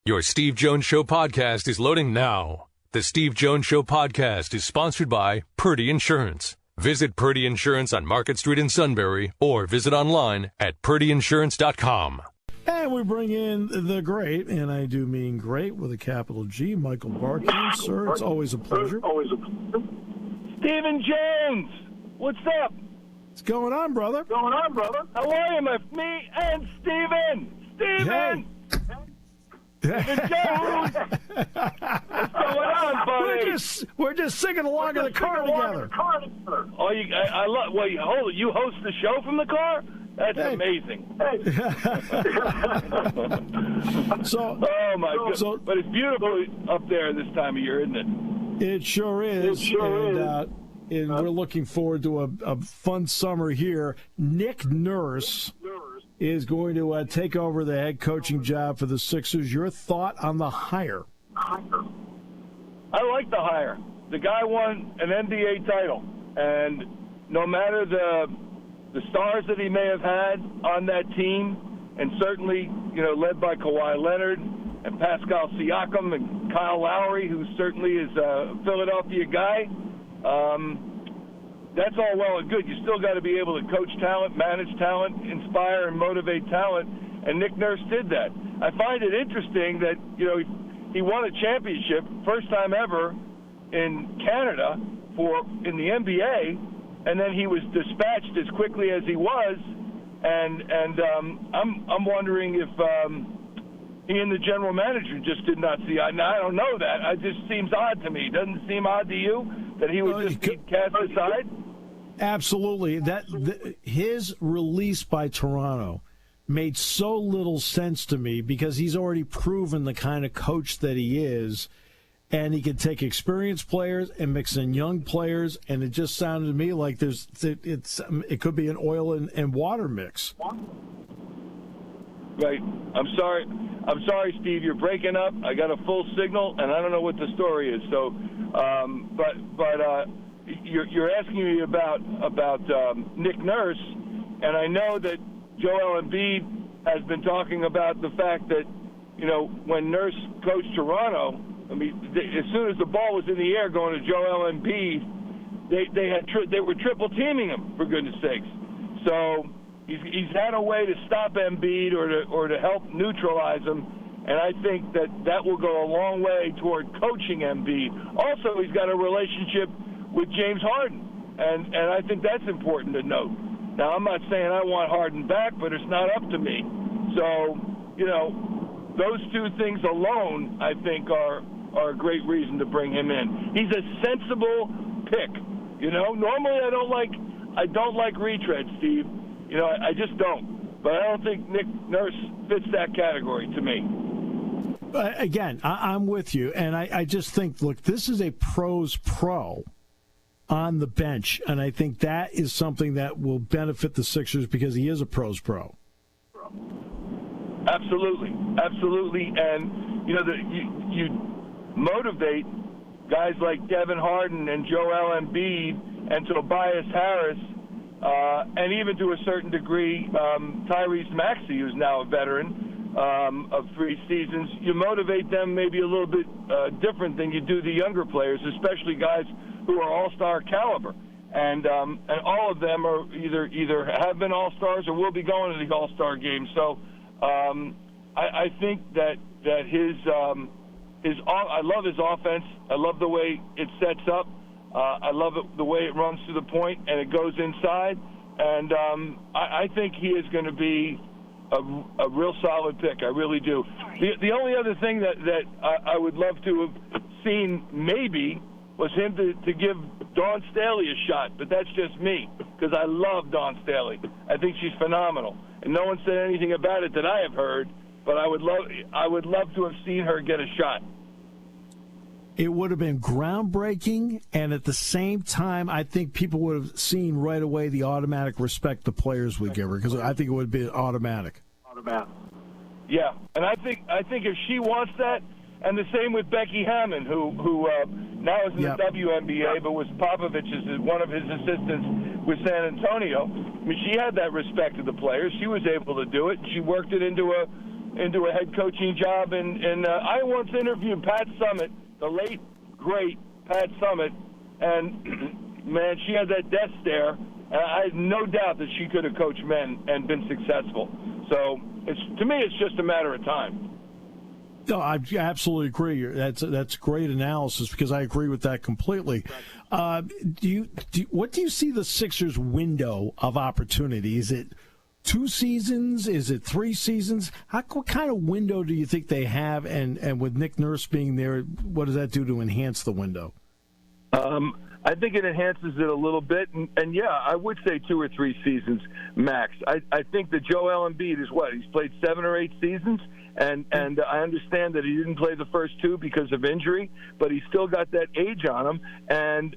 Your Steve Jones Show podcast is loading now. The Steve Jones Show podcast is sponsored by Purdy Insurance. Visit Purdy Insurance on Market Street in Sunbury or visit online at purdyinsurance.com. And we bring in the great, and I do mean great with a capital G, Michael Barkann. Sir, it's always a pleasure. Stephen Jones, what's up? What's going on, brother? How are you, me and Stephen? Stephen! Stephen Jones! What's going on, buddy? We're just singing along in the car together. Oh, I love. Well, you host the show from the car? That's amazing. Oh my God! But it's beautiful up there this time of year, isn't it? It sure is. And we're looking forward to a fun summer here. Nick Nurse is going to take over the head coaching job for the Sixers. Your thought on the hire? I like the hire. The guy won an NBA title, and no matter the stars that he may have had on that team, and certainly, led by Kawhi Leonard and Pascal Siakam and Kyle Lowry, who certainly is a Philadelphia guy, that's all well and good. You still got to be able to coach talent, manage talent, inspire and motivate talent, and Nick Nurse did that. I find it interesting that, he won a championship, first time ever in Canada in the NBA, and then he was dispatched as quickly as he was, and I'm wondering if he and the general manager just did not see eye. Now, I don't know that. It just seems odd to me. Doesn't it seem odd to you that he would just be cast aside? Absolutely. His release by Toronto made so little sense to me because he's already proven the kind of coach that he is, and he can take experienced players and mix in young players, and it just sounded to me like it could be an oil and water mix. Right. I'm sorry, Steve. You're breaking up. I got a full signal, and I don't know what the story is. So, you're asking me about Nick Nurse, and I know that Joel Embiid has been talking about the fact that when Nurse coached Toronto, as soon as the ball was in the air going to Joel Embiid, they were triple teaming him, for goodness sakes. So he's had a way to stop Embiid or to help neutralize him, and I think that will go a long way toward coaching Embiid. Also, he's got a relationship with James Harden, and I think that's important to note. Now, I'm not saying I want Harden back, but it's not up to me. So, those two things alone, I think, are a great reason to bring him in. He's a sensible pick. Normally I don't like retreads, Steve. I just don't. But I don't think Nick Nurse fits that category to me. Again, I'm with you, and I just think, look, this is a pros pro on the bench, and I think that is something that will benefit the Sixers because he is a pros pro. Absolutely, and you motivate guys like Devin Harden and Joel Embiid and Tobias Harris, and even to a certain degree Tyrese Maxey, who's now a veteran of 3 seasons. You motivate them maybe a little bit different than you do the younger players, especially guys who are all-star caliber, and all of them are either have been all-stars or will be going to the all-star game. So I think that his I love his offense. I love the way it sets up. I love the way it runs to the point and it goes inside. And I think he is going to be a real solid pick. I really do. The only other thing that I would love to have seen maybe was him to give Dawn Staley a shot, but that's just me because I love Dawn Staley. I think she's phenomenal, and no one said anything about it that I have heard. But I would love to have seen her get a shot. It would have been groundbreaking, and at the same time, I think people would have seen right away the automatic respect the players would give her, because I think it would be automatic. Yeah, and I think if she wants that, and the same with Becky Hammon, who now is in the WNBA, but was Popovich's one of his assistants with San Antonio. I mean, she had that respect of the players. She was able to do it. She worked it into into a head coaching job. And I once interviewed Pat Summitt, the late, great Pat Summitt, and, man, she had that death stare. I have no doubt that she could have coached men and been successful. So, to me, it's just a matter of time. No, I absolutely agree. That's great analysis because I agree with that completely. What do you see the Sixers' window of opportunity? Is it 2 seasons? Is it 3 seasons? What kind of window do you think they have? And with Nick Nurse being there, what does that do to enhance the window? I think it enhances it a little bit, and yeah, I would say 2 or 3 seasons max. I think that Joel Embiid is what? He's played 7 or 8 seasons, and I understand that he didn't play the first 2 because of injury, but he's still got that age on him. And,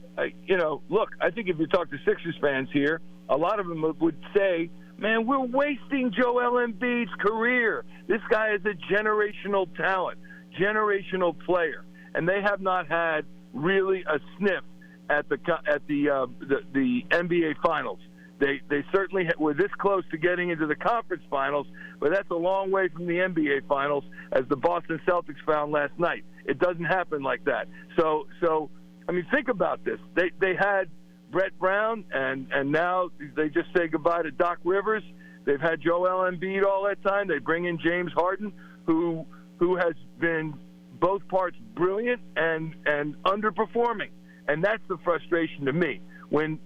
look, I think if you talk to Sixers fans here, a lot of them would say, man, we're wasting Joel Embiid's career. This guy is a generational talent, generational player, and they have not had really a sniff at the NBA Finals. They certainly were this close to getting into the conference finals, but that's a long way from the NBA Finals, as the Boston Celtics found last night. It doesn't happen like that. So I mean, think about this. They had Brett Brown, and now they just say goodbye to Doc Rivers. They've had Joel Embiid all that time. They bring in James Harden, who has been both parts brilliant and underperforming. And that's the frustration to me.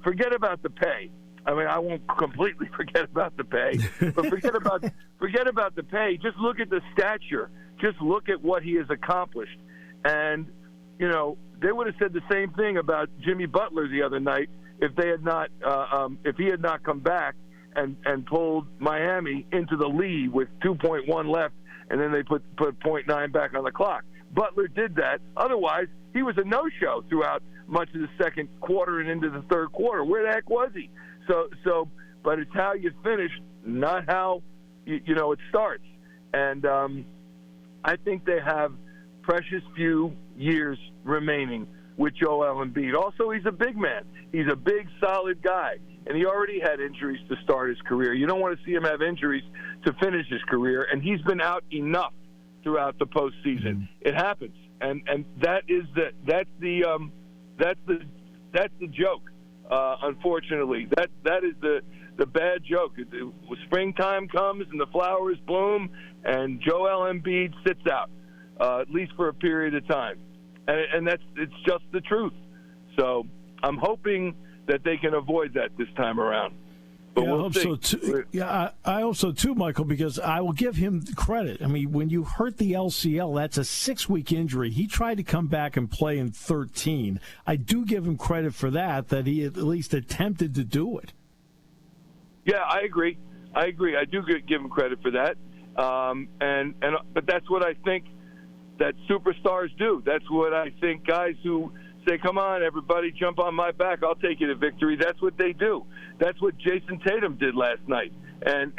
Forget about the pay. I mean, I won't completely forget about the pay, but forget about the pay. Just look at the stature. Just look at what he has accomplished. And, they would have said the same thing about Jimmy Butler the other night if they had not, if he had not come back and pulled Miami into the lead with 2.1 left, and then they put 0.9 back on the clock. Butler did that. Otherwise, he was a no-show throughout much of the second quarter and into the third quarter. Where the heck was he? So, but it's how you finish, not how it starts. And I think they have precious few years remaining with Joel Embiid. Also, he's a big man. He's a big, solid guy, and he already had injuries to start his career. You don't want to see him have injuries to finish his career, and he's been out enough throughout the postseason. It happens, and that's the joke. Unfortunately, that is the bad joke. Springtime comes and the flowers bloom, and Joel Embiid sits out at least for a period of time, and it's just the truth. So I'm hoping that they can avoid that this time around. But yeah, we'll I hope see. so too. Yeah, I hope so too, Michael, because I will give him credit. I mean, when you hurt the LCL, that's a 6-week injury. He tried to come back and play in 13. I do give him credit for that he at least attempted to do it. Yeah, I agree. I do give him credit for that. But that's what I think that superstars do. That's what I think guys who say, come on, everybody, jump on my back, I'll take you to victory. That's what they do. That's what Jason Tatum did last night. And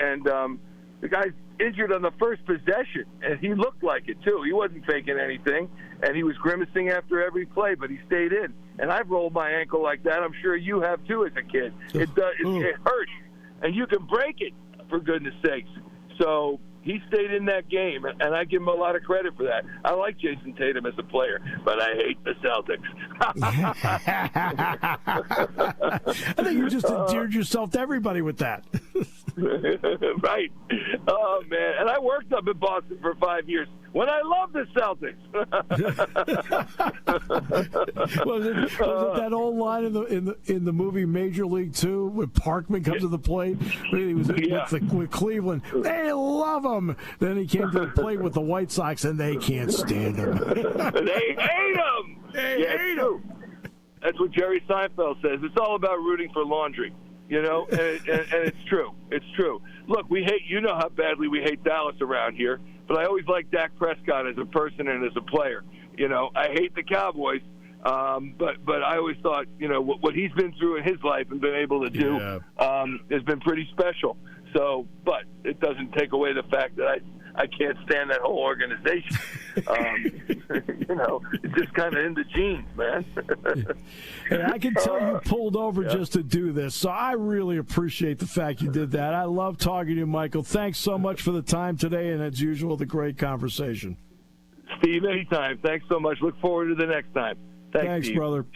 the guy's injured on the first possession, and he looked like it, too. He wasn't faking anything, and he was grimacing after every play, but he stayed in. And I've rolled my ankle like that. I'm sure you have, too, as a kid. It hurts, and you can break it, for goodness sakes. So he stayed in that game, and I give him a lot of credit for that. I like Jason Tatum as a player, but I hate the Celtics. I think you just endeared yourself to everybody with that. Right. Oh, man. And I worked up in Boston for 5 years when I loved the Celtics. was it that old line in the movie Major League 2 when Parkman comes to the plate? He was with Cleveland. They love him. Then he came to the plate with the White Sox, and they can't stand him. They hate him. They hate him. That's what Jerry Seinfeld says. It's all about rooting for laundry. And it's true. It's true. Look, you know how badly we hate Dallas around here, but I always liked Dak Prescott as a person and as a player. I hate the Cowboys, but I always thought, what he's been through in his life and been able to do has been pretty special. So, but it doesn't take away the fact that I can't stand that whole organization. It's just kind of in the genes, man. Hey, I can tell you pulled over just to do this, so I really appreciate the fact you did that. I love talking to you, Michael. Thanks so much for the time today, and as usual, the great conversation. Steve, anytime. Thanks so much. Look forward to the next time. Thanks, Steve. Brother.